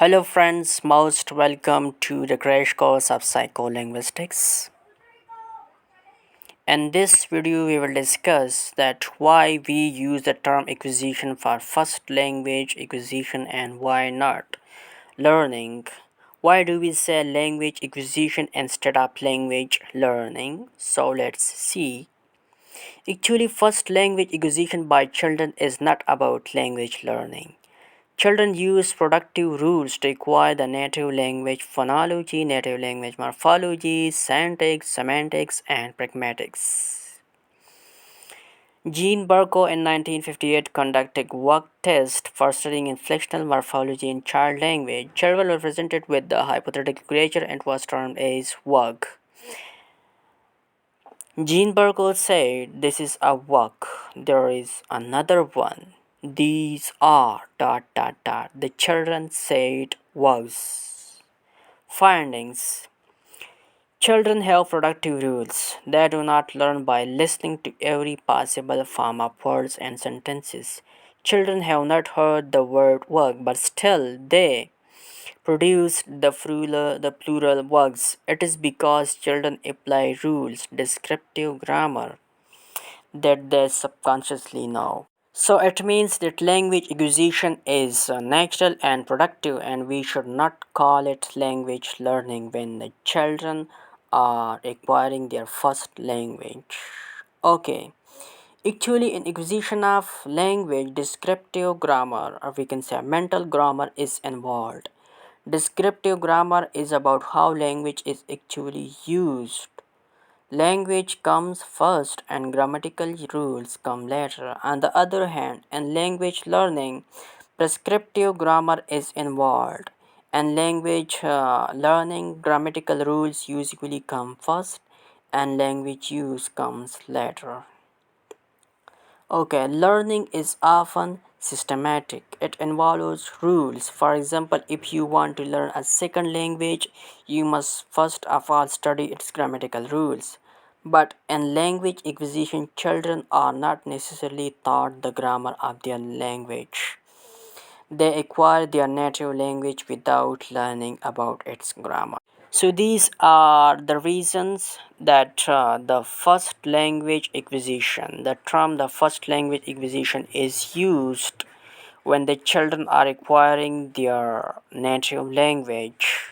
Hello, friends, most welcome to the crash course of psycholinguistics. In this video, we will discuss that why we use the term acquisition for first language acquisition and why not. Learning. Why do we say language acquisition instead of language learning? So let's see. Actually, first language acquisition by children is not about language learning. Children use productive rules to acquire the native language phonology, native language morphology, syntax, semantics, and pragmatics. Jean Burko in 1958 conducted a work test for studying inflectional morphology in child language. Children were presented with the hypothetical creature and was termed as WUG. Jean Burko said, "This is a WUG. There is another one. These are dot dot dot." The children said was. Findings. Children have productive rules. They do not learn by listening to every possible form of words and sentences. Children have not heard the word work, but still they produced the plural works. It is because children apply rules, descriptive grammar, that they subconsciously know. So it means that language acquisition is natural and productive, and we should not call it language learning when the children are acquiring their first language. Okay, actually, in acquisition of language, descriptive grammar, or we can say mental grammar, is involved. Descriptive grammar is about how language is actually used. Language comes first and grammatical rules come later. On the other hand, in language learning, prescriptive grammar is involved. In language learning, grammatical rules usually come first and language use comes later. Okay, learning is often systematic. It involves rules. For example, if you want to learn a second language, you must first of all study its grammatical rules. But in language acquisition, children are not necessarily taught the grammar of their language. They acquire their native language without learning about its grammar. So these are the reasons that the first language acquisition, the term the first language acquisition is used when the children are acquiring their native language.